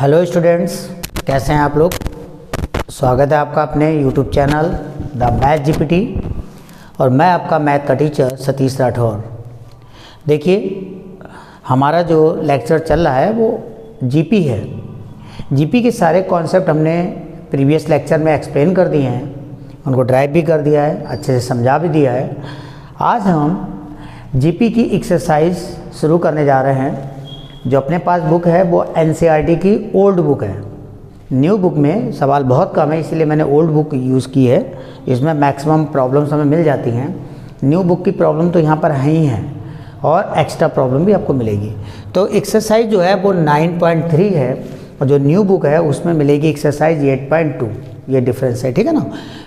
Hello students, कैसे हैं आप लोग। स्वागत है आपका अपने YouTube channel the math GPT और मैं आपका मैथ का टीचर सतीश राठौर। देखिए, हमारा जो लेक्चर चल रहा है वो जीपी है। जीपी के सारे कॉन्सेप्ट हमने प्रीवियस लेक्चर में एक्सप्लेन कर दिए हैं, उनको ड्राइव भी कर दिया है, अच्छे से समझा भी दिया है। आज हम जीपी की एक्सरसाइज शुरू करने जा रहे हैं। जो अपने पास बुक है वो एनसीईआरटी की ओल्ड बुक है। न्यू बुक में सवाल बहुत कम है, इसलिए मैंने ओल्ड बुक यूज़ की है। इसमें मैक्सिमम प्रॉब्लम्स हमें मिल जाती हैं। न्यू बुक की प्रॉब्लम तो यहाँ पर है ही है और एक्स्ट्रा प्रॉब्लम भी आपको मिलेगी। तो एक्सरसाइज जो है वो 9.3 है और जो न्यू बुक है उसमें मिलेगी एक्सरसाइज 8.2। ये डिफरेंस है, ठीक है ना।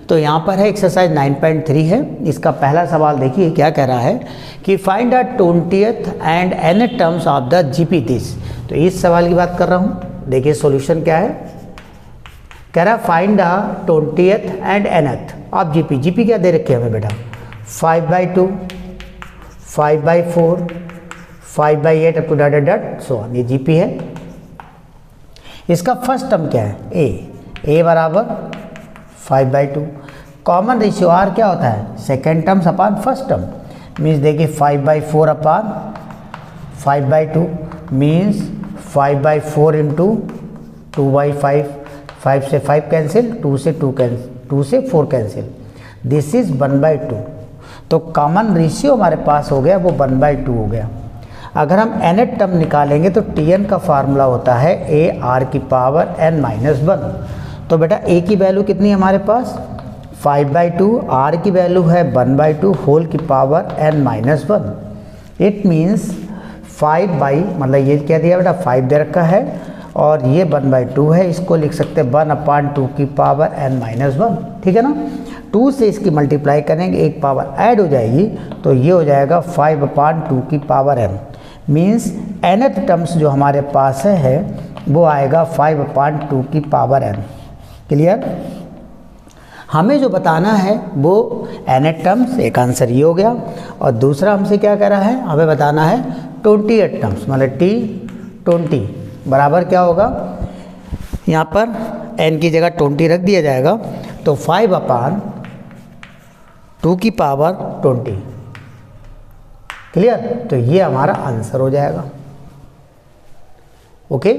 तो यहाँ पर है एक्सरसाइज 9.3 है। इसका पहला सवाल देखिए क्या कह रहा है कि find the 20th and nth terms of the GP this. तो इस सवाल की बात कर रहा हूँ। देखिए सॉल्यूशन क्या है, कह रहा है find the 20th and nth of GP. GP क्या दे रखे हमें बेटा, 5/2, 5/4, 5/8 up to dot so on. ये जीपी है। इसका फर्स्ट टर्म क्या है, ए बराबर 5/2। कॉमन रेशियो आर क्या होता है, सेकेंड टर्म्स अपान फर्स्ट टर्म। मीन्स देखिए 5/4 अपान 5/2 मीन्स 5/4 इंटू 2/5। 5 से 5 कैंसिल, 2 से 4 कैंसिल। This is 1/2। तो कॉमन रेशियो हमारे पास हो गया वो 1/2 हो गया। अगर हम nth टर्म निकालेंगे तो Tn का फार्मूला होता है a r की पावर n-1। तो बेटा a की वैल्यू कितनी है हमारे पास, 5/2, r की वैल्यू है 1/2 होल की पावर n-1। इट मीन्स 5 ये क्या दिया बेटा, 5 दे रखा है और ये 1/2 है। इसको लिख सकते हैं 1/2 की पावर n-1, ठीक है ना। 2 से इसकी मल्टीप्लाई करेंगे, एक पावर ऐड हो जाएगी तो ये हो जाएगा 5/2 की power n। Means nth terms जो हमारे पास है वो आएगा 5/2 की पावर n। क्लियर। हमें जो बताना है वो nth टर्म्स, एक आंसर ये हो गया। और दूसरा हमसे क्या कह रहा है, हमें बताना है 20th टर्म्स, मतलब T20 बराबर क्या होगा, यहाँ पर n की जगह 20 रख दिया जाएगा तो 5/2 की पावर 20। क्लियर। तो ये हमारा आंसर हो जाएगा। ओके,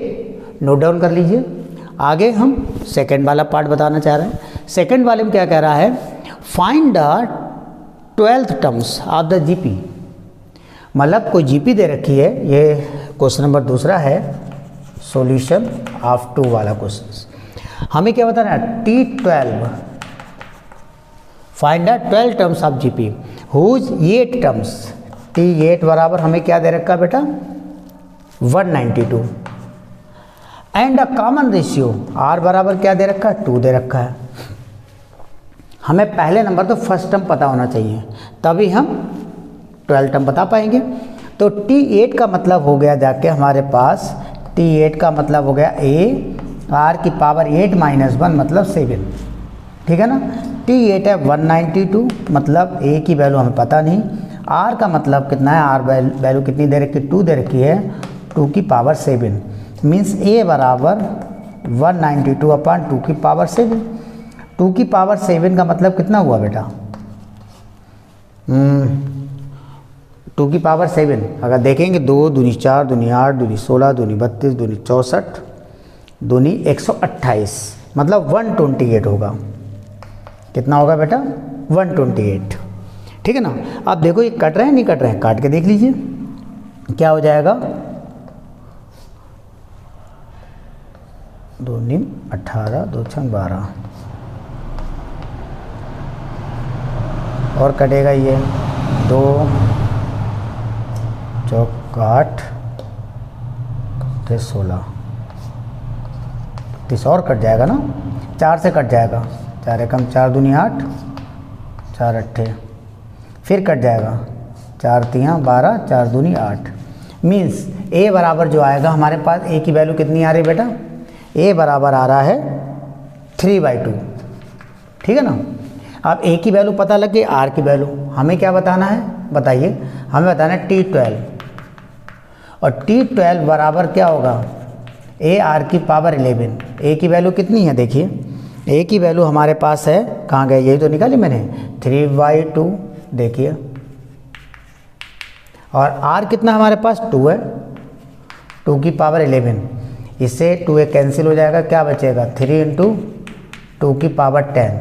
नोट डाउन कर लीजिए। आगे हम सेकंड वाला पार्ट बताना चाह रहे हैं। सेकंड वाले में क्या कह रहा है, find the 12th terms of the GP. मतलब कोई जीपी दे रखी है, ये क्वेश्चन नंबर दूसरा है, सॉल्यूशन ऑफ 2 वाला क्वेश्चन। हमें क्या बताना है, T12 find the 12 terms of GP whose 8 terms. T8 बराबर हमें क्या दे रखा बेटा, 192 and a common ratio R बराबर क्या दे रखा है, 2 दे रखा है। हमें पहले नंबर तो फर्स्ट टर्म पता होना चाहिए, तभी हम 12 टर्म बता पाएंगे। तो T8 का मतलब हो गया जाके हमारे पास, T8 का मतलब हो गया A R की पावर 8-1 मतलब 7, ठीक है ना। T8 है 192, मतलब A की वैल्यू हमें पता नहीं। R का मतलब कितना है, R वैल्यू कितनी दे रखी है, 2 दे रखी है, 2 की पावर 7। मीन्स A बराबर 192/2 की पावर 7। 2 की पावर 7 का मतलब कितना हुआ बेटा, 2 की पावर 7 अगर देखेंगे 2 दूनी 4 दूनी 8 दूनी 16 दूनी 32 दूनी 64 दूनी 128, मतलब 128 होगा। कितना होगा बेटा, 128, ठीक है ना। अब देखो ये कट रहे हैं नहीं कट रहे हैं, काट के देख लीजिए क्या हो जाएगा, 2 9 18 2 6 12 और कटेगा ये 2 चौक 8 16 30 और कट जाएगा ना, 4 से कट जाएगा, 4 एकम 4 दूनी 8 4 अट्ठे, फिर कट जाएगा 4 3 12 4 दूनी 8। मीन्स A बराबर जो आएगा हमारे पास, A की वैल्यू कितनी आ रही है बेटा, A बराबर आ रहा है 3/2, ठीक है ना। अब A की वैल्यू पता लग गई, R की वैल्यू हमें क्या बताना है, बताइए। हमें बताना है T12 और T12 बराबर क्या होगा, ए आर की पावर 11, ए की वैल्यू कितनी है देखिए, ए की वैल्यू हमारे पास है, कहाँ गए, यही तो निकाली मैंने 3/2 देखिए, और आर कितना हमारे पास 2 है, 2 की पावर 11, इससे 2 ए कैंसिल हो जाएगा, क्या बचेगा 3 × 2 की पावर 10,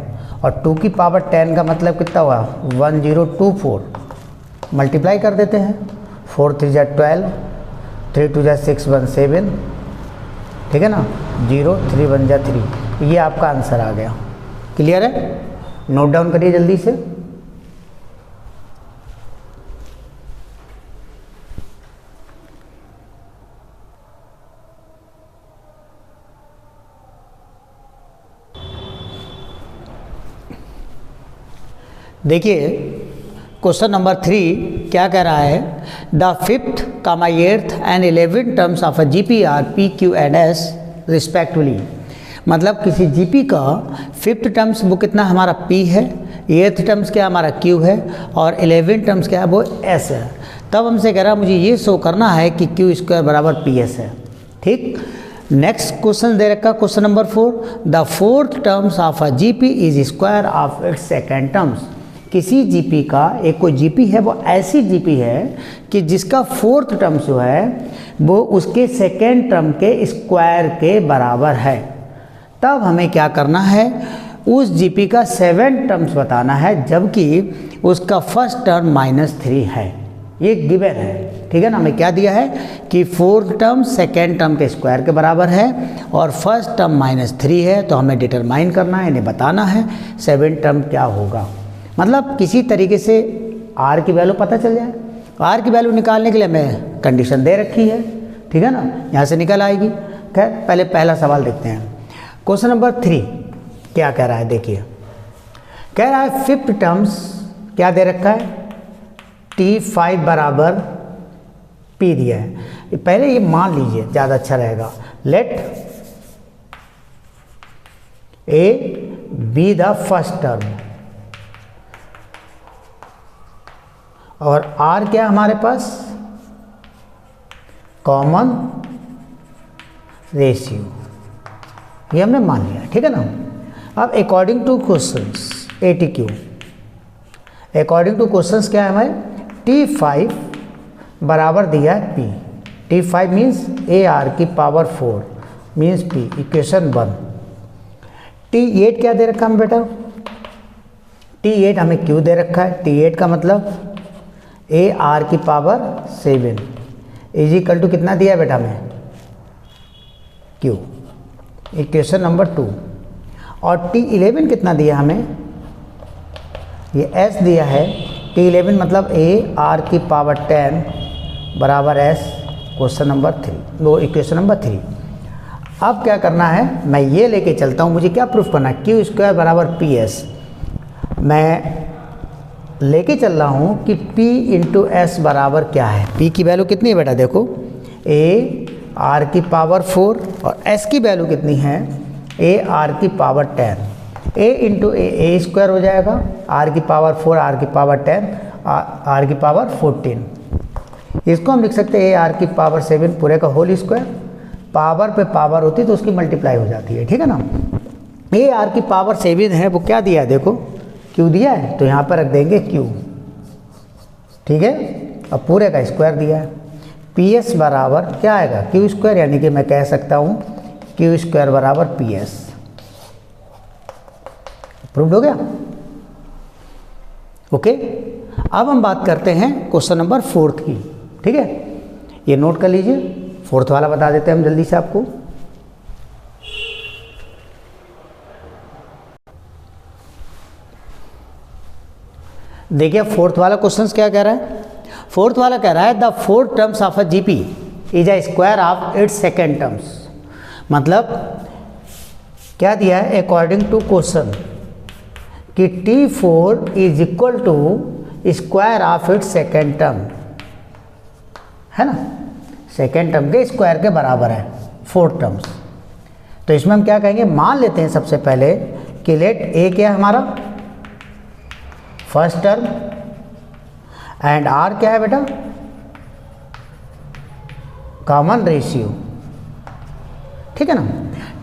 और 2 की पावर 10 का मतलब कितना हुआ 1024, मल्टीप्लाई कर देते हैं, 4 3 जा 12, 3 2 जा 6 1 7, ठीक है ना, 0 3 1 जा 3, ये आपका आंसर आ गया। क्लियर है, नोट डाउन करिए जल्दी से। देखिए क्वेश्चन नंबर 3 क्या कह रहा है, the 5th, 8th and 11th terms of a GPR P Q and S respectively, मतलब किसी GP का 5th टर्म्स वो कितना हमारा P है, 8th टर्म्स क्या हमारा Q है, और 11th टर्म्स क्या है वो S है। तब हमसे कह रहा है मुझे ये शो करना है कि Q² बराबर PS है। ठीक, नेक्स्ट क्वेश्चन दे रखा question number 4, the 4th terms of a GP is square of its second terms, किसी GP का, एक कोई GP है वो ऐसी GP है कि जिसका 4th टर्म जो है वो उसके सेकेंड टर्म के स्क्वायर के बराबर है। तब हमें क्या करना है, उस GP का 7 टर्म्स बताना है, जबकि उसका फर्स्ट टर्म -3 है, ये गिवन है। ठीक है ना, हमें क्या दिया है कि 4th टर्म सेकेंड टर्म के स्क्वायर के बराबर है और फर्स्ट टर्म -3 है, तो हमें डिटरमाइन करना है, इन्हें बताना है 7 टर्म क्या होगा। मतलब किसी तरीके से R की वैल्यू पता चल जाए। R की वैल्यू निकालने के लिए हमें कंडीशन दे रखी है, ठीक है ना, यहाँ से निकल आएगी। खैर पहले पहला सवाल देखते हैं। क्वेश्चन नंबर 3 क्या कह रहा है, देखिए कह रहा है 5th टर्म्स क्या दे रखा है, T5 बराबर P दिया है। पहले ये मान लीजिए, ज़्यादा अच्छा रहेगा, let A be the first term, और R क्या हमारे पास, कॉमन रेशियो, ये हमने मान लिया, ठीक है ना। अब according two questions ATQ, according two questions क्या है हमारे, T5 बराबर दिया है P, T5 मीन्स AR की power 4 means P, equation 1। T8 क्या दे रखा है बेटा, T8 हमें Q दे रखा है, T8 का मतलब AR की पावर 7 इज इक्वल टू कितना दिया है बेटा हमें, Q, इक्वेशन नंबर 2। और T11 कितना दिया हमें, ये S दिया है, T11 मतलब AR की पावर 10 बराबर S, क्वेश्चन नंबर 3, वो इक्वेशन नंबर 3। अब क्या करना है, मैं ये लेके चलता हूँ, मुझे क्या प्रूफ करना है, Q² बराबर PS। मैं लेके चल रहा हूँ कि P × S बराबर क्या है, P की वैल्यू कितनी है बेटा, देखो AR की पावर 4 और S की वैल्यू कितनी है, AR की पावर 10, A × A² हो जाएगा, R की पावर 4, R की पावर 10, R की पावर 14। इसको हम लिख सकते हैं AR की पावर 7 पूरे का होल स्क्वायर, पावर पे पावर होती है तो उसकी मल्टीप्लाई हो जाती है, ठीक है ना। AR की पावर 7 है, वो क्या दिया है देखो, Q दिया है, तो यहाँ पर रख देंगे Q, ठीक है, अब पूरे का स्क्वायर दिया है। PS बराबर क्या आएगा, Q², यानी कि मैं कह सकता हूँ Q² बराबर PS। प्रूव्ड हो गया, ओके। अब हम बात करते हैं क्वेश्चन नंबर 4 की, ठीक है, ये नोट कर लीजिए, 4th वाला बता देते हैं हम जल्दी से आपको। देखिए 4th वाला क्वेश्चन क्या कह रहा है, 4th वाला कह रहा है the 4 terms of a GP is a square of its second terms, मतलब क्या दिया है, अकॉर्डिंग टू क्वेश्चन कि T4 is equal to square of its second term, है ना, सेकेंड टर्म के स्क्वायर के बराबर है 4 टर्म्स। तो इसमें हम क्या कहेंगे, मान लेते हैं सबसे पहले कि लेट A क्या है हमारा फर्स्ट टर्म एंड R क्या है बेटा, कॉमन रेशियो, ठीक है ना।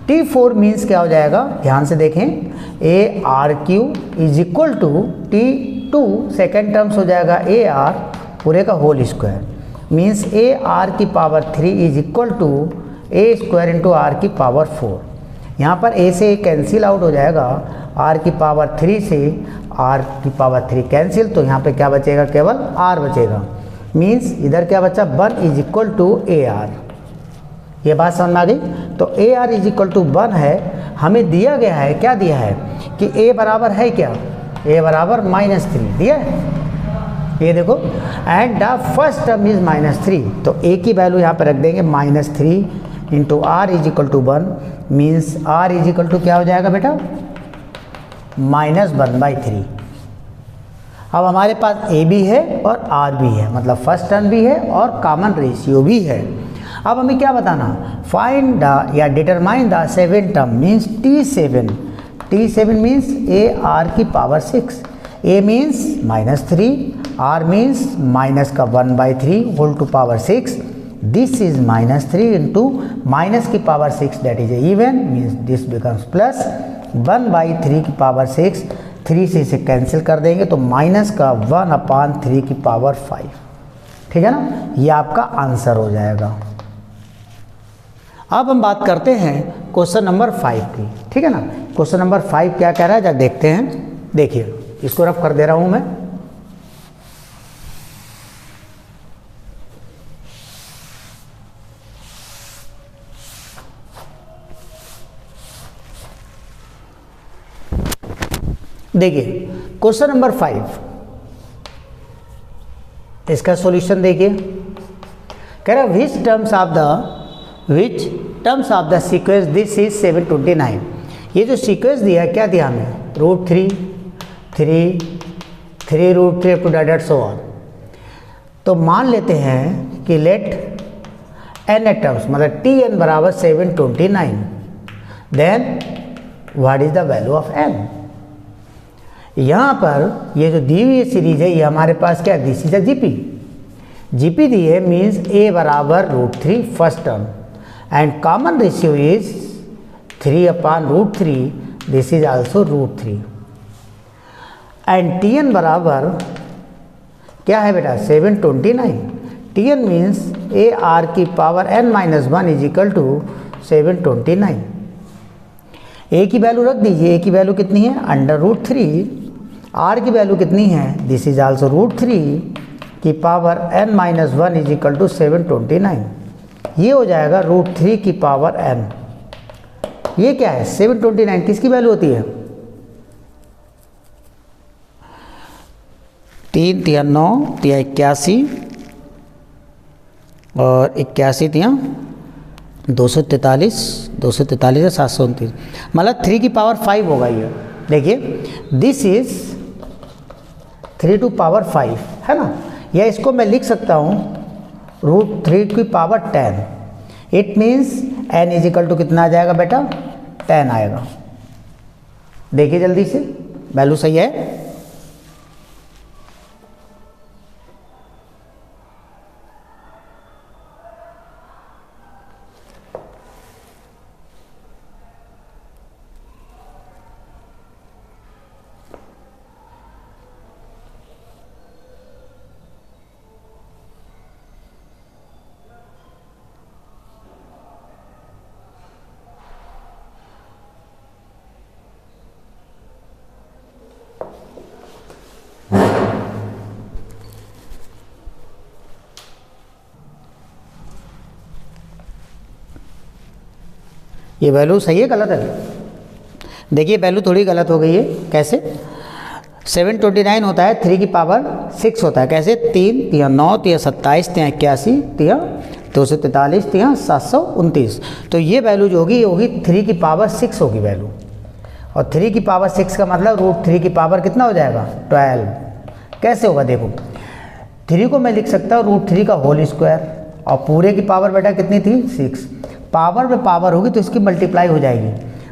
T4 मीन्स क्या हो जाएगा, ध्यान से देखें, a r q is equal to T2 second terms हो जाएगा ए आर पूरे का whole square, means A R की power 3 is equal to a square into r की पावर 4। यहाँ पर ए से कैंसिल आउट हो जाएगा, आर की पावर 3 से आर की पावर 3 कैंसिल, तो यहाँ पे क्या बचेगा, केवल आर बचेगा, मीन्स इधर क्या बचा, 1 is equal to A R. ये बात समझ में आ गई। तो A R is equal to 1 है, हमें दिया गया है, क्या दिया है कि ए बराबर है क्या, ए बराबर -3 दिया है, ये देखो, and the first term is -3, तो ए की वैल्यू यहाँ पर रख देंगे -3 into R is equal to 1, means R is equal to क्या हो जाएगा बेटा, -1/3। अब हमारे पास ए भी है और आर भी है, मतलब फर्स्ट टर्म भी है और कॉमन रेशियो भी है। अब हमें क्या बताना, find the or determine the 7 term, means T7, T7 means A R की power 6, a means -3, r means minus का 1/3 whole to power 6, this is -3 into minus की power 6 that is even, means this becomes plus 1/3 की power 6, 3 से इसे cancel कर देंगे तो minus का 1/3 की पावर 5, ठीक है ना, ये आपका आंसर हो जाएगा। अब हम बात करते हैं क्वेश्चन नंबर 5 की, ठीक है ना। क्वेश्चन नंबर 5 क्या कह रहा है, जब देखते हैं, देखिए इसको रफ कर दे रहा हूं मैं। देखिए क्वेश्चन नंबर 5, इसका सॉल्यूशन देखिए, कह रहा है which terms of the sequence this is 729। ये जो सीक्वेंस दिया है, क्या दिया हमें, √3 3 3 √3 up to date so on. तो मान लेते हैं कि लेट n टर्म्स, मतलब Tn बराबर 729, then what is the value of n। यहाँ पर ये जो दी हुई सीरीज है, ये हमारे पास क्या, दिस इज अ जीपी दी है, मीन्स a बराबर √3 first term and common ratio is 3/√3, this is also √3, and Tn बराबर क्या है बेटा, 729। Tn मीन्स ए आर की power n-1 is equal to 729। A की वैल्यू रख दीजिए, ए की वैल्यू कितनी है, √3, आर की वैल्यू कितनी है, दिस इज आल्सो √3 की power n-1 is equal to 729। ये हो जाएगा √3 की पावर n। ये क्या है, 729 किसकी वैल्यू होती है, 3 × 9 × 81 और 81 × 243 है 729, मतलब 3 की पावर 5 होगा ये। देखिए दिस इज 3 टू पावर 5 है ना, या इसको मैं लिख सकता हूँ √3 की power 10, it means n is equal to कितना आ जाएगा बेटा, 10 आएगा। देखिए जल्दी से, वैल्यू सही है, ये वैल्यू सही है गलत है। देखिए वैल्यू थोड़ी गलत हो गई है, कैसे, 729 होता है 3 की पावर 6 होता है, कैसे, 3 × 9 × 27 × 81 × 243 × 729, तो ये वैल्यू जो होगी ये होगी 3 की पावर 6 होगी वैल्यू, और 3 की पावर 6 का मतलब √3 की पावर कितना हो जाएगा, 12। कैसे होगा, देखो 3 को मैं लिख सकता हूँ √3 का होल स्क्वायर, और पूरे की पावर बेटा कितनी थी, 6, पावर में पावर होगी तो इसकी मल्टीप्लाई हो जाएगी,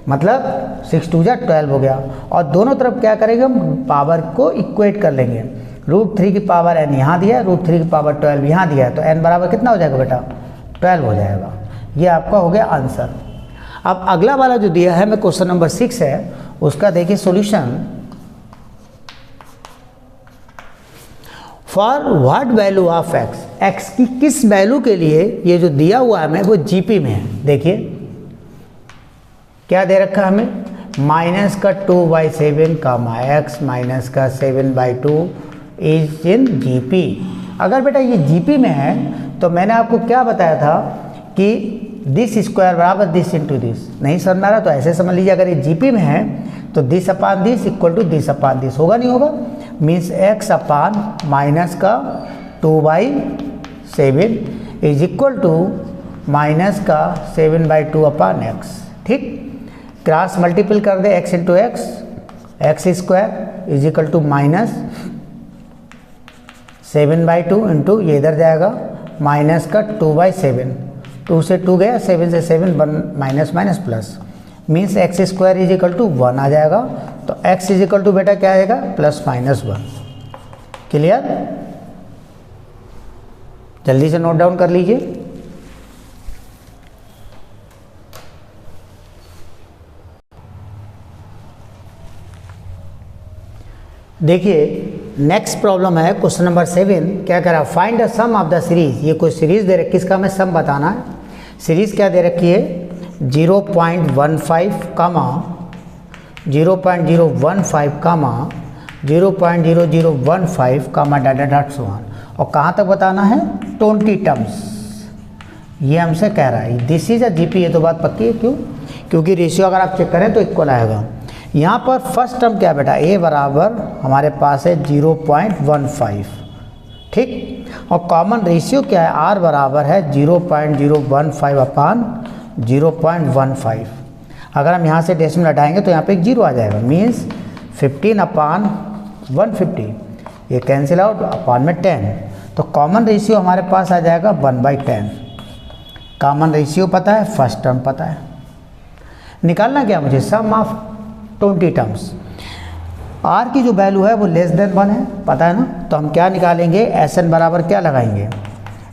मतलब 6 × 2 = 12 हो गया, और दोनों तरफ क्या करेंगे हम, पावर को इक्वेट कर लेंगे, √3 की पावर n यहाँ दिया है, √3 की पावर 12 यहाँ दिया है, तो n बराबर कितना हो जाएगा बेटा, 12 हो जाएगा। ये आपका हो गया आंसर। अब अगला वाला जो दिया है मैं क्वेश्चन नंबर 6 है उसका देखिए solution. For what value of x, x की किस वैल्यू के लिए ये जो दिया हुआ है हमें वो जीपी में है। देखिए क्या दे रखा है हमें, माइनस का 2/7 कामा एक्स माइनस का 7/2 इज इन जीपी। अगर बेटा ये जीपी में है तो मैंने आपको क्या बताया था कि दिस स्क्वायर बराबर दिस इंटू दिस। नहीं समझ में आ रहा तो ऐसे समझ लीजिए, अगर ये जीपी में है तो this upon this equal to this upon this, होगा नहीं होगा, मीन्स एक्स अपान माइनस का 2/7 इज इक्वल टू माइनस का 7/2 अपान एक्स। ठीक, क्रॉस मल्टीपल कर दे x into x, x square is equal to minus 7/2 into ये इधर जाएगा माइनस का 2/7, 2 से 2 गया, 7 से 7 minus minus plus, means X square is equal to 1 आ जाएगा। तो एक्स इज इक्वल टू बेटा क्या आएगा, +-1। क्लियर, जल्दी से नोट डाउन कर लीजिए। देखिए नेक्स्ट प्रॉब्लम है क्वेश्चन नंबर 7। क्या कह रहा है, find the sum of the series. ये कोई सीरीज दे रखी, किसका हमें सम बताना है। सीरीज क्या दे रखी है, 0.15 कामा 0.015 कामा 0.0015 कामा .1 और कहाँ तक बताना है, 20 टर्म्स। ये हमसे कह रहा है दिस इज अ जीपी। ये तो बात पक्की है, क्यों, क्योंकि रेशियो अगर आप चेक करें तो इक्वल आएगा। यहाँ पर फर्स्ट टर्म क्या है बेटा, ए बराबर हमारे पास है 0.15, ठीक, और कॉमन रेशियो क्या है, आर बराबर है 0.015 अपान 0.15। अगर हम यहाँ से डेसिमल हटाएंगे तो यहाँ पे एक 0 आ जाएगा, मीन्स 15 अपान 150, ये कैंसिल आउट, अपान में 10, तो कॉमन रेशियो हमारे पास आ जाएगा 1/10। कॉमन रेशियो पता है, फर्स्ट टर्म पता है, निकालना क्या मुझे, सम ऑफ 20 टर्म्स। आर की जो वैल्यू है वो <1 है, पता है ना, तो हम क्या निकालेंगे, एस एन बराबर क्या लगाएंगे,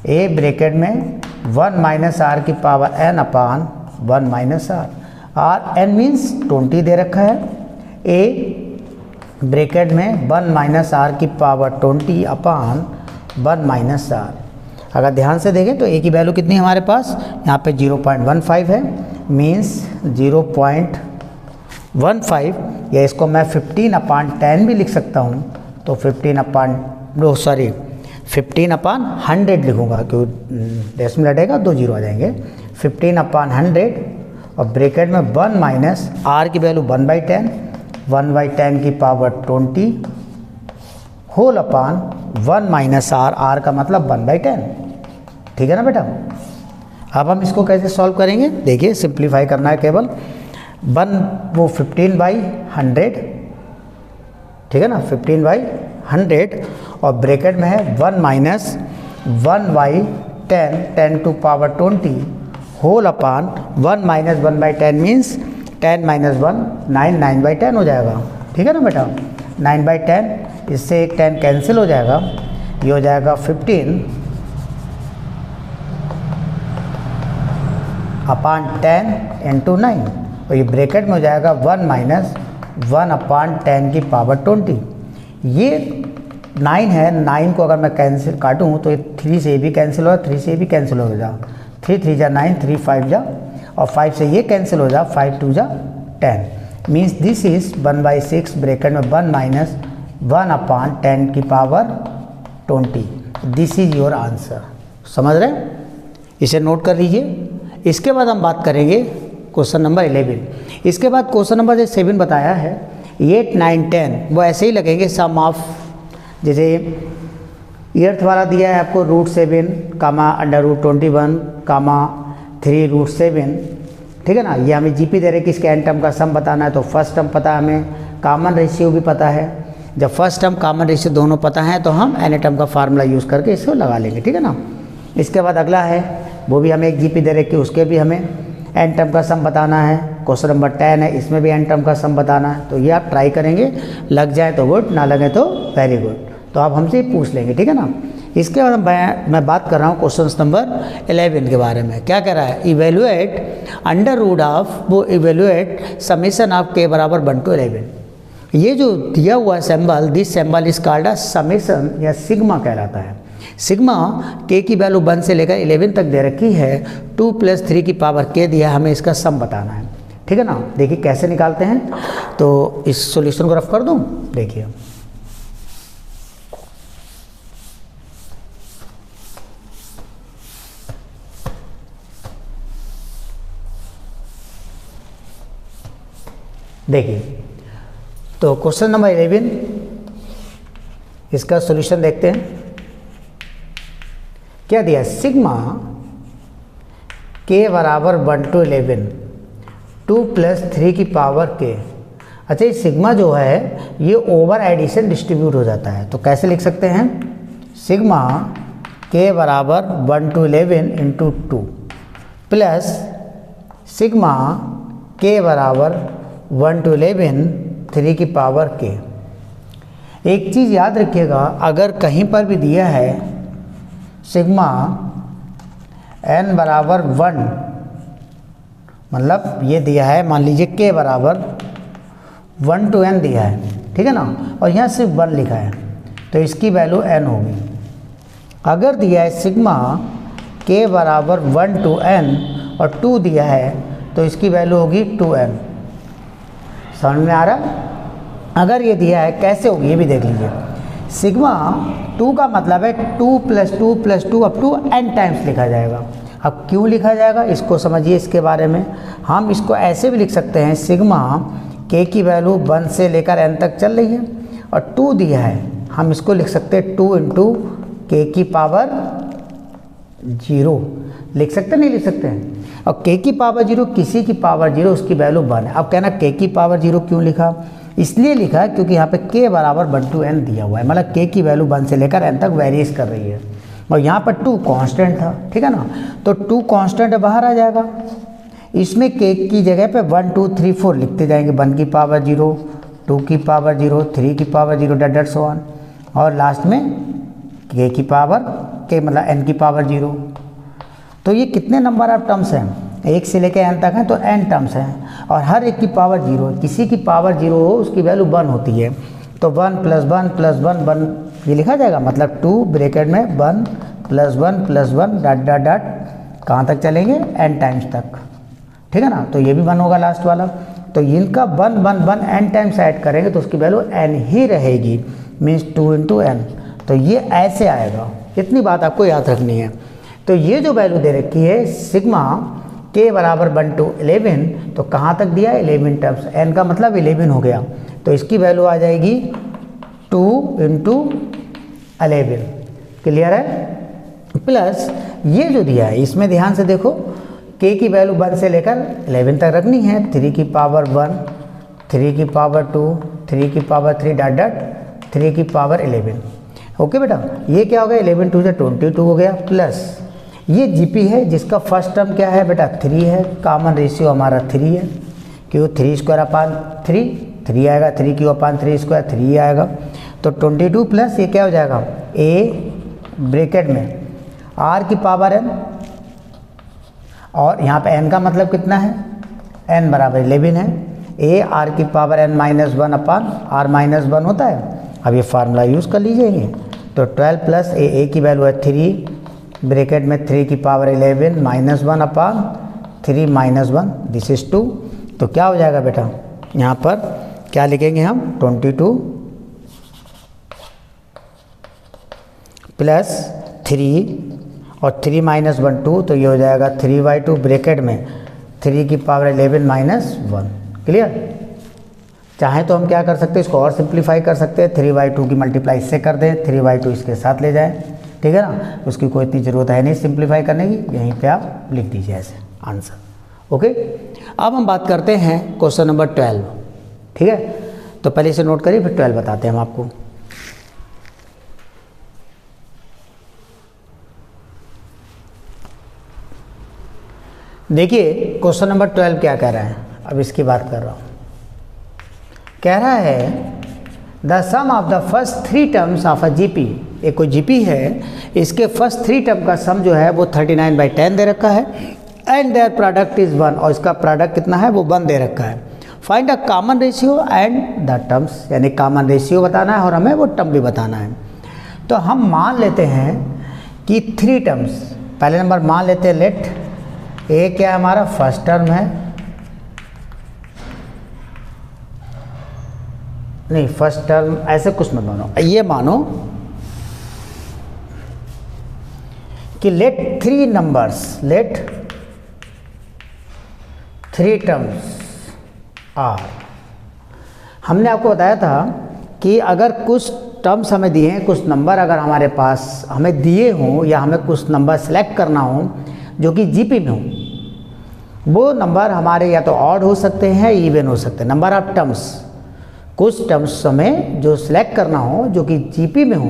ए ब्रैकेट में 1 माइनस आर की power N upon 1 minus R. R N means 20 दे रखा है, ए ब्रैकेट में 1 माइनस आर की पावर 20 अपान 1 माइनस आर। अगर ध्यान से देखें तो ए की वैल्यू कितनी है हमारे पास, यहाँ पे 0.15 है, मीन्स 0.15, या इसको मैं 15/10 भी लिख सकता हूँ, तो 15/100 लिखूँगा, क्योंकि डेसिमल हटेगा 2 0 आ जाएंगे, 15/100 और ब्रैकेट में 1 माइनस आर की वैल्यू 1/10, 1/10 की power 20 whole upon 1 minus R, R का मतलब 1/10, ठीक है ना बेटा। अब हम इसको कैसे सॉल्व करेंगे, देखिए सिंप्लीफाई करना है केवल, 15/100, ठीक है ना, 15/100 और ब्रैकेट में है 1 minus 1/10, 10 to power 20 whole upon 1 minus 1/10 means 10 minus 1 9, 9/10 हो जाएगा, ठीक है ना बेटा, 9/10, इससे एक 10 कैंसिल हो जाएगा, ये हो जाएगा 15 अपान 10 इंटू 9, और ये ब्रैकेट में हो जाएगा 1 माइनस 1/10 की पावर 20। ये 9 है, 9 को अगर मैं कैंसिल काटूँ तो ये 3 से भी कैंसिल होगा, 3 से भी कैंसिल हो जा, 3 3 जा 9, 3 5 जा, और 5 से ये कैंसिल हो जा, 5 2 जा 10, मीन्स दिस इज 1/6 ब्रैकेट में 1 माइनस 1/10 की power 20। This is your answer. समझ रहे हैं, इसे नोट कर लीजिए। इसके बाद हम बात करेंगे क्वेश्चन नंबर 11। इसके बाद क्वेश्चन नंबर जो 7 बताया है, 8 9 10 वो ऐसे ही लगेंगे, सम ऑफ, जैसे एर्थ वाला दिया है आपको √7 कामा √21 कामा 3√7, ठीक है ना, ये हमें जीपी दे रहे कि इसके एन टर्म का सम बताना है, तो फर्स्ट टर्म पता है हमें, कॉमन रेशियो भी पता है। जब फर्स्ट टर्म कॉमन रेशियो दोनों पता है तो हम एन टर्म का फार्मूला यूज़ करके इसको लगा लेंगे, ठीक है ना। इसके बाद अगला है, वो भी हमें एक जीपी दे रहे कि उसके भी हमें एन टर्म का सम बताना है। क्वेश्चन नंबर 10 है, इसमें भी एन टर्म का सम बताना है, तो ये आप ट्राई करेंगे, लग जाए तो गुड, ना लगे तो वेरी गुड। तो आप हमसे पूछ लेंगे, ठीक है ना। इसके बाद मैं बात कर रहा हूँ क्वेश्चन नंबर 11 के बारे में। क्या कह रहा है, इवेलुएट अंडर रूट ऑफ, वो इवेलुएट समेशन ऑफ के बराबर 1 to 11। ये जो दिया हुआ symbol, this symbol is called a summation या सिग्मा कहलाता है। सिग्मा के की वैल्यू 1 से लेकर 11 तक दे रखी है, 2 + 3 की पावर के दिया, हमें इसका सम बताना है। ठीक है ना, देखिए कैसे निकालते हैं। तो इस सॉल्यूशन को रफ कर दूं, देखिए देखिए, तो क्वेश्चन नंबर 11 इसका सॉल्यूशन देखते हैं। क्या दिया, सिग्मा के बराबर 1 to 11, 2 + 3 की पावर के। अच्छा, ये सिग्मा जो है ये ओवर एडिशन डिस्ट्रीब्यूट हो जाता है, तो कैसे लिख सकते हैं, सिग्मा के बराबर 1 to 11 × 2 प्लस सिग्मा के बराबर 1 to 11 3 की पावर के। एक चीज़ याद रखिएगा, अगर कहीं पर भी दिया है सिग्मा n बराबर 1, मतलब ये दिया है, मान लीजिए k बराबर 1 to n दिया है, ठीक है ना, और यहाँ सिर्फ 1 लिखा है, तो इसकी वैल्यू n होगी। अगर दिया है सिग्मा k बराबर 1 to n और 2 दिया है, तो इसकी वैल्यू होगी 2n। समझ में आ रहा? अगर ये दिया है कैसे होगी ये भी देख लीजिए। सिग्मा 2 का मतलब है 2 + 2 + 2 अप टू n टाइम्स लिखा जाएगा। अब क्यों लिखा जाएगा इसको समझिए, इसके बारे में हम इसको ऐसे भी लिख सकते हैं, सिग्मा k की वैल्यू 1 से लेकर n तक चल रही है और 2 दिया है, हम इसको लिख सकते हैं 2 × k की पावर 0 लिख सकते, नहीं लिख सकते हैं। और k की पावर 0 किसी की पावर 0 उसकी वैल्यू 1 है। अब कहना k की पावर 0 क्यों लिखा, इसलिए लिखा क्योंकि यहाँ पे k बराबर 1 to n दिया हुआ है, मतलब k की वैल्यू 1 से लेकर n तक वेरीज कर रही है और यहाँ पर 2 कांस्टेंट था, ठीक है ना, तो 2 कांस्टेंट बाहर आ जाएगा। इसमें k की जगह पे 1 2 3 4 लिखते जाएंगे, 1 की पावर 0, 2 की पावर 0, 3 की पावर 0 डट सो ऑन, और लास्ट में k की पावर k मतलब n की पावर 0। तो ये कितने नंबर ऑफ टर्म्स हैं, 1 से लेकर n तक हैं, तो n टर्म्स हैं और हर एक की पावर 0, किसी की पावर 0 हो उसकी वैल्यू 1 होती है, तो 1 + 1 + 1 1 ये लिखा जाएगा, मतलब 2 ब्रैकेट में 1 + 1 + 1 डट कहाँ तक चलेंगे, n टाइम्स तक, ठीक है ना, तो ये भी 1 होगा लास्ट वाला। तो इनका 1 1 1 n टाइम्स ऐड करेंगे तो उसकी वैल्यू n ही रहेगी, मीन्स 2 × n, तो ये ऐसे आएगा। इतनी बात आपको याद रखनी है। तो ये जो वैल्यू दे रखी है सिग्मा k बराबर 1 to 11, तो कहाँ तक दिया है, 11 टर्म्स, n का मतलब 11 हो गया, तो इसकी वैल्यू आ जाएगी 2 × 11। क्लियर है? प्लस ये जो दिया है इसमें ध्यान से देखो, k की वैल्यू 1 से लेकर 11 तक रखनी है, 3 की पावर 1, 3 की पावर 2, 3 की पावर 3 डट 3 की पावर 11। ओके बेटा, ये क्या हो गया, 11 2 से 22 हो गया, प्लस ये जीपी है जिसका फर्स्ट टर्म क्या है बेटा, 3 है, कॉमन रेशियो हमारा 3 है, क्यों 3² 3 आएगा, 3³ 3 आएगा, तो 22 प्लस ये क्या हो जाएगा, a ब्रैकेट में r की पावर n, और यहाँ पे n का मतलब कितना है, n बराबर 11 है, a r की पावर n -1 अपान r -1 होता है। अब ये फार्मूला यूज़ कर लीजिए, तो 12 प्लस a की वैल्यू है 3 ब्रैकेट में 3 की पावर 11 -1 अपान 3 -1 दिस इज 2, तो क्या हो जाएगा बेटा, यहाँ पर क्या लिखेंगे हम, 22 प्लस 3 और 3 -1 2, तो ये हो जाएगा 3/2 ब्रैकेट में 3 की पावर 11 -1। क्लियर? चाहे तो हम क्या कर सकते हैं, इसको और सिंप्लीफाई कर सकते हैं, 3/2 की मल्टीप्लाई इससे कर दें, 3/2 इसके साथ ले जाएं, ठीक है ना, उसकी कोई इतनी ज़रूरत है नहीं सिंप्लीफाई करने की, यहीं पे आप लिख दीजिए ऐसे आंसर। ओके, अब हम बात करते हैं क्वेश्चन नंबर 12, ठीक है, तो पहले इसे नोट करिए फिर 12 बताते हैं हम आपको। देखिए क्वेश्चन नंबर 12 क्या कह रहा है, अब इसकी बात कर रहा हूँ। कह रहा है the sum of the first 3 terms of a GP एक कोई जीपी है, इसके फर्स्ट 3 टर्म का सम जो है वो 39/10 दे रखा है एंड देयर प्रोडक्ट इज़ 1, और इसका प्रोडक्ट कितना है वो 1 दे रखा है। Find a common ratio and the terms, यानी कॉमन रेशियो बताना है और हमें वो टर्म भी बताना है। तो हम मान लेते हैं कि 3 टर्म्स, पहले नंबर मान लेते हैं लेट ए क्या है हमारा फर्स्ट टर्म है, नहीं फर्स्ट टर्म ऐसे कुछ मत मानो, ये मानो कि let 3 numbers, let 3 terms are. हमने आपको बताया था कि अगर कुछ टर्म्स हमें दिए हैं, कुछ नंबर अगर हमारे पास हमें दिए हों या हमें कुछ नंबर सेलेक्ट करना हो जो कि जीपी में हो, वो नंबर हमारे या तो ऑड हो सकते हैं इवन हो सकते हैं। नंबर ऑफ टर्म्स, कुछ टर्म्स हमें जो सिलेक्ट करना हो जो कि जीपी में हो,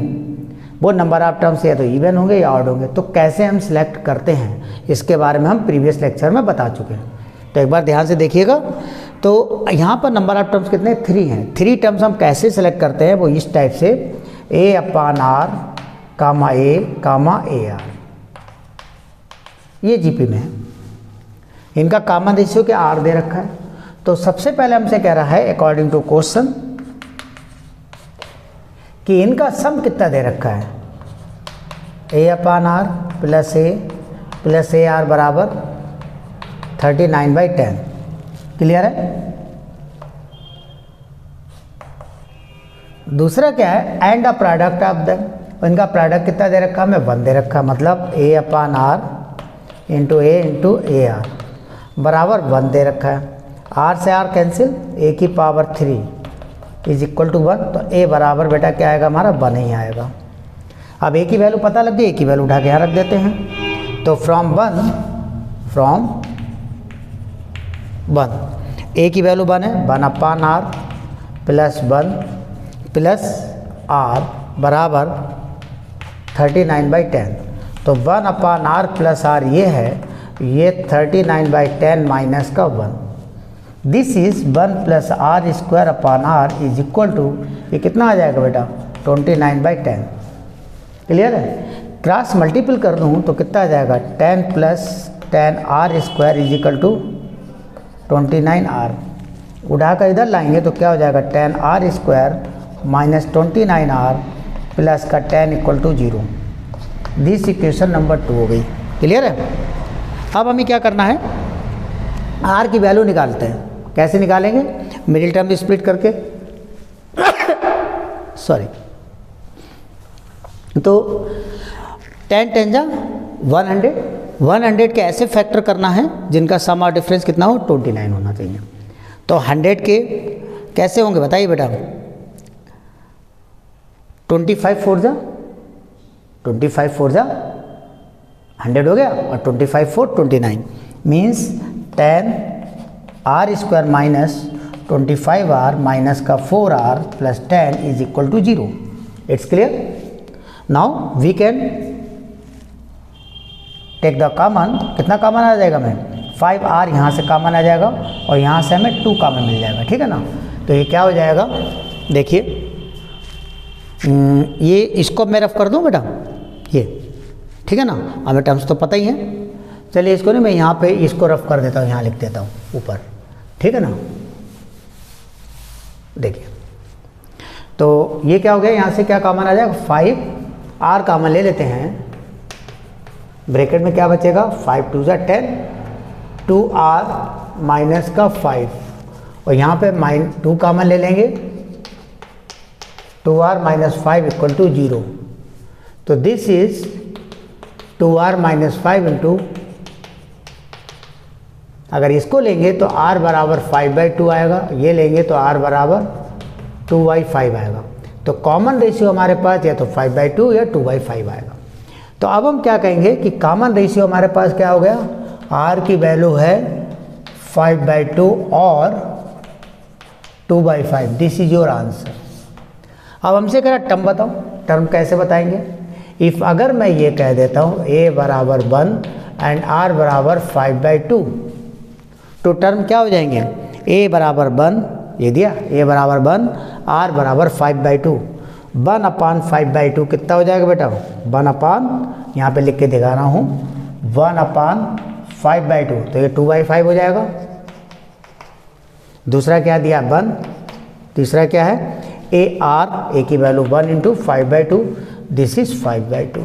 वो नंबर ऑफ टर्म्स या तो इवन होंगे या ऑड होंगे। तो कैसे हम सिलेक्ट करते हैं इसके बारे में हम प्रीवियस लेक्चर में बता चुके हैं, तो एक बार ध्यान से देखिएगा। तो यहाँ पर नंबर ऑफ टर्म्स कितने 3 हैं। 3 टर्म्स हम कैसे सिलेक्ट करते हैं वो इस टाइप से A/R comma A comma AR, ये जीपी में है। इनका कॉमन रेशियो क्या R दे रखा है। तो सबसे पहले हमसे कह रहा है अकॉर्डिंग टू क्वेश्चन कि इनका सम कितना दे रखा है, A/R plus A plus AR बराबर 39/10। क्लियर है। दूसरा क्या है and the product of the, इनका प्रोडक्ट कितना दे रखा है, हमें 1 दे रखा है, मतलब A/R into A into AR बराबर 1 दे रखा है। R से R cancel, A³ is equal to 1, तो A बराबर बेटा क्या आएगा हमारा 1 ही आएगा। अब A की वैल्यू पता लग गई, A की वैल्यू उठा के यहाँ रख देते हैं। तो फ्रॉम 1 A की वैल्यू 1 है, 1/R प्लस 1 प्लस R बराबर 39/10। तो 1/R प्लस R ये है, ये 39/10 माइनस का 1, this is 1 plus R² is equal to, ये कितना आ जाएगा बेटा 29/10। क्लियर है। क्रॉस मल्टीपल कर दूँ तो कितना आ जाएगा 10 plus 10R² is equal to 29R। उठाकर इधर लाएंगे तो क्या हो जाएगा 10R² माइनस 29R प्लस का 10 equal to 0। This equation number 2 हो गई। क्लियर है। अब हमें क्या करना है, R की वैल्यू निकालते हैं। कैसे निकालेंगे, मिडिल टर्म स्प्लिट करके सॉरी, तो 10 10 जा 100 के ऐसे फैक्टर करना है जिनका सम और डिफरेंस कितना हो 29 होना चाहिए। तो 100 के कैसे होंगे बताइए बेटा, 25 4 जा 100 हो गया, और 25 4 29 means 10R² minus 25R minus का 4R plus 10 is equal to 0। It's clear. Now we can take the common, कितना कॉमन आ जाएगा हमें 5R यहाँ से कॉमन आ जाएगा और यहाँ से हमें 2 कॉमन मिल जाएगा। ठीक है ना। तो ये क्या हो जाएगा, देखिए ये इसको मैं रफ कर दूँ बेटा, ये ठीक है ना, हमें टर्म्स तो पता ही है। चलिए इसको ना मैं यहाँ पे इसको रफ कर देता हूँ, यहाँ लिख देता हूँ ऊपर, ठीक है ना। देखिए तो ये क्या हो गया, यहाँ से क्या कॉमन आ जाएगा 5R कॉमन ले लेते हैं, ब्रैकेट में क्या बचेगा 5 2 जा 10, 2R माइनस का 5 और यहाँ पे -2 कॉमन ले लेंगे, 2R माइनस 5 इक्वल टू 0। तो this is 2R minus 5 into, अगर इसको लेंगे तो R बराबर 5/2 आएगा, ये लेंगे तो R बराबर 2/5 आएगा। तो कॉमन रेशियो हमारे पास या तो 5/2 या 2/5 आएगा। तो अब हम क्या कहेंगे कि कॉमन रेशियो हमारे पास क्या हो गया, R की वैल्यू है 5/2 और 2/5। This is your answer. अब हमसे कह रहा टर्म बताओ, टर्म कैसे बताएंगे। इफ़ अगर मैं ये कह देता हूँ A बराबर 1 एंड R बराबर 5/2, तो टर्म क्या हो जाएंगे, A बराबर 1 ये दिया, A बराबर 1 R बराबर 5/2, 1/5/2 कितना हो जाएगा बेटा? 1 यहाँ पे लिख के दिखा रहा हूँ 1/5/2, तो ये 2/5 हो जाएगा। दूसरा क्या दिया? 1। तीसरा क्या है? ए की वैल्यू 1 × 5/2, दिस इज 5/2।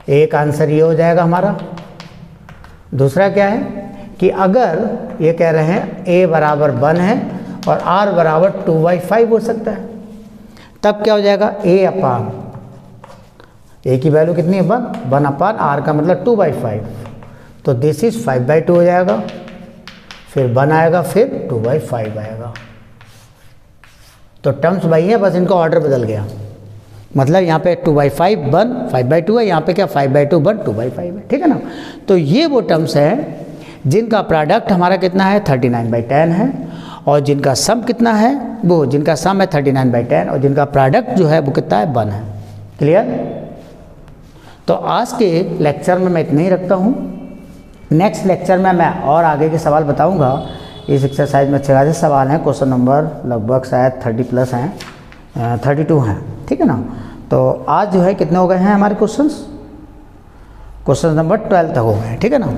एक आंसर ये हो जाएगा हमारा। दूसरा क्या है कि अगर ये कह रहे हैं a बराबर 1 है और r बराबर 2/5 हो सकता है, तब क्या हो जाएगा? a की वैल्यू कितनी है? 1/r का मतलब 2/5, तो दिस इज 5/2 हो जाएगा। फिर 1 आएगा, फिर 2/5 आएगा। तो टर्म्स वही है, बस इनका ऑर्डर बदल गया। मतलब यहाँ पे 2/5 1 5/2 है, यहाँ पे क्या 5/2 1 2/5 है, ठीक है ना। तो ये वो टर्म्स हैं जिनका प्रोडक्ट हमारा कितना है? 39/10 है, और जिनका सम कितना है? वो जिनका सम है 39/10 और जिनका प्रोडक्ट जो है वो कितना है? 1 है। क्लियर? तो आज के लेक्चर में मैं इतना ही रखता हूँ। नेक्स्ट लेक्चर में मैं और आगे के सवाल बताऊँगा। इस एक्सरसाइज में 86 सवाल हैं, क्वेश्चन नंबर लगभग शायद 30+ हैं, 32 हैं, ठीक है ना। तो आज जो है कितने हो गए हैं हमारे क्वेश्चन नंबर 12 तक हो गए हैं, ठीक है ना।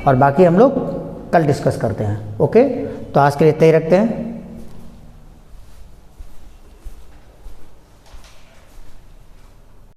और बाकी हम लोग कल डिस्कस करते हैं। ओके, तो आज के लिए इतना ही रखते हैं।